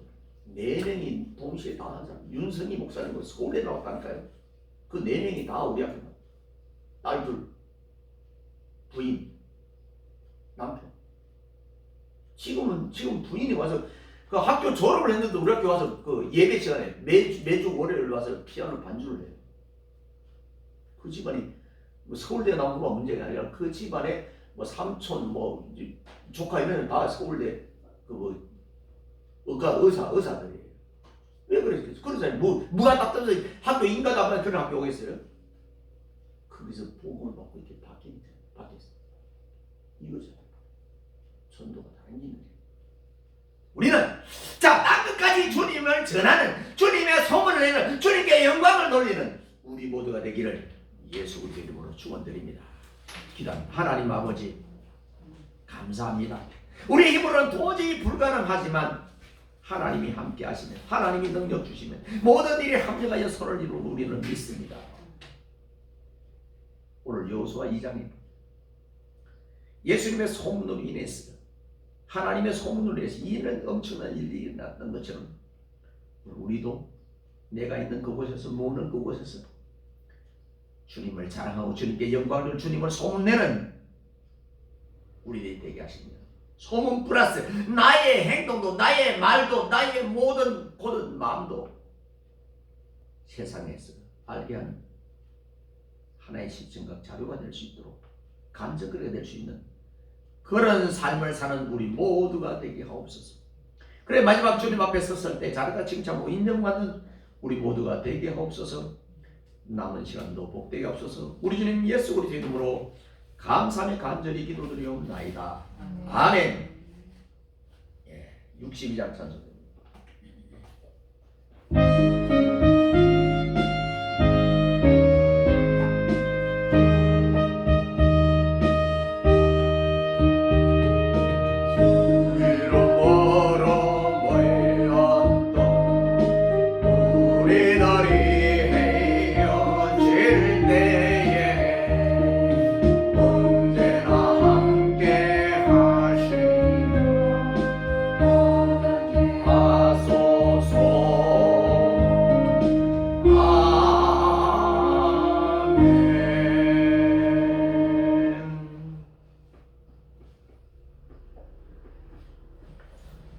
4명이 동시에 다 한 사람. 윤성희 목사님 서울에 나왔다니까요. 그 4명이 다 우리 학교. 딸들, 부인, 남편. 지금 부인이 와서 그 학교 졸업을 했는데 우리 학교 와서 그 예배 시간에 매주 월요일 와서 피아노 반주를 해요. 그 집안이 서울대 나온 거가 문제가 아니라 그 집안에 삼촌 조카 이런 다 서울대 의사들이에요. 왜 그랬어요? 그러잖아요. 무가 딱 떠서 학교 인가다 하면 그런 학교 오겠어요? 거기서 복음을 받고 이렇게 바뀌었어요. 이거죠. 전도가 다른 일이에요. 우리는 땅 끝까지 주님을 전하는, 주님의 소문을 내는, 주님께 영광을 돌리는 우리 모두가 되기를 예수 그리스도의 이름으로 축원드립니다. 기도합니다. 하나님 아버지 감사합니다. 우리 힘으로는 도저히 불가능하지만 하나님이 함께 하시면, 하나님이 능력 주시면 모든 일이 합력하여 선을 이루는 우리는 믿습니다. 오늘 여호수아 2장에 예수님의 소문으로 인해서, 하나님의 소문으로 인해서 이런 엄청난 일이 일어났던 것처럼 우리도 내가 있는 그곳에서 모는 그곳에서 주님을 자랑하고 주님께 영광을 주님을 소문내는 우리들이 되게 하십니다. 소문 플러스 나의 행동도, 나의 말도, 나의 모든 마음도 세상에서 알게 하는 하나의 시청각 자료가 될 수 있도록 간증거리가 될 수 있는 그런 삶을 사는 우리 모두가 되게 하옵소서. 그래 마지막 주님 앞에 섰을 때 자르다 칭찬하고 인정받는 우리 모두가 되게 하옵소서. 남은 시간도 복되게 하옵소서. 우리 주님 예수 그리스도 이름으로 감사하며 간절히 기도드리옵나이다. 아멘. 62장 찬송.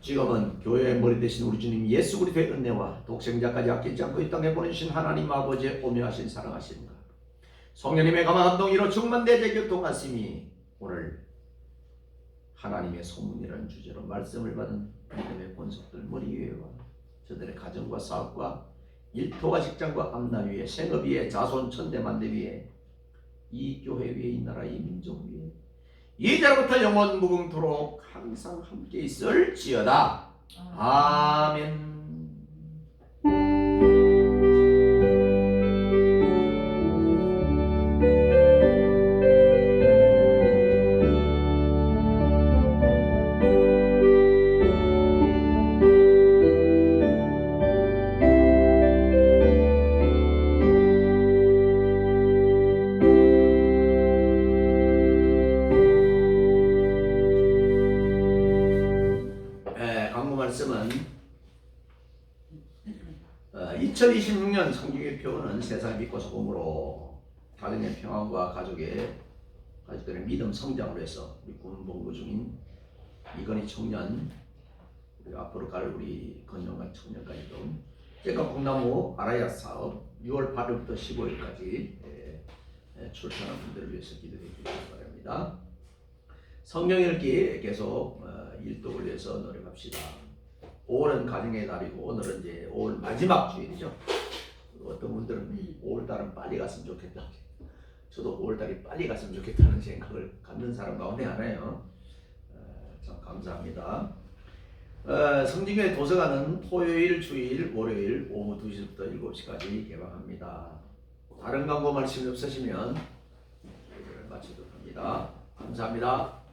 지금은 교회의 머리 되신 우리 주님 예수 그리스도의 은혜와 독생자까지 아끼지 않고 이 땅에 보내주신 하나님 아버지의 오묘하신 사랑하심과 성령님의 감화한 동의로 충만되제 교통하심이 오늘 하나님의 소문이라는 주제로 말씀을 받은 믿음의 본속들 머리 위에와 저들의 가정과 사업과 일터와 직장과 앞날 위에 생업 위에 자손 천대 만대 위에 이 교회 위에 이 나라 이 민족 위에 이제로부터 영원 무궁토록 항상 함께 있을지어다. 아멘. 말씀은 2026년 성경의 표어는 세상의 빛과 소금으로 가정의 평안과 가족들의 믿음 성장을 위해서 우리 군복무 중인 이건희 청년 그리고 앞으로 갈 우리 건영관 청년까지도 제가 콩나무 아라야 사업 6월 8일부터 15일까지 출산한 분들을 위해서 기도해 주시기 바랍니다. 성경 읽기 계속 일독을 위해서 노력합시다. 5월은 가정의 달이고 오늘은 이제 5월 마지막 주일이죠. 어떤 분들은 5월달은 빨리 갔으면 좋겠다. 저도 5월달이 빨리 갔으면 좋겠다는 생각을 갖는 사람 가운데 하나예요. 참 감사합니다. 성진교회 도서관은 토요일, 주일, 월요일 오후 2시부터 7시까지 개방합니다. 다른 광고 말씀이 없으시면 마치도록 합니다. 감사합니다.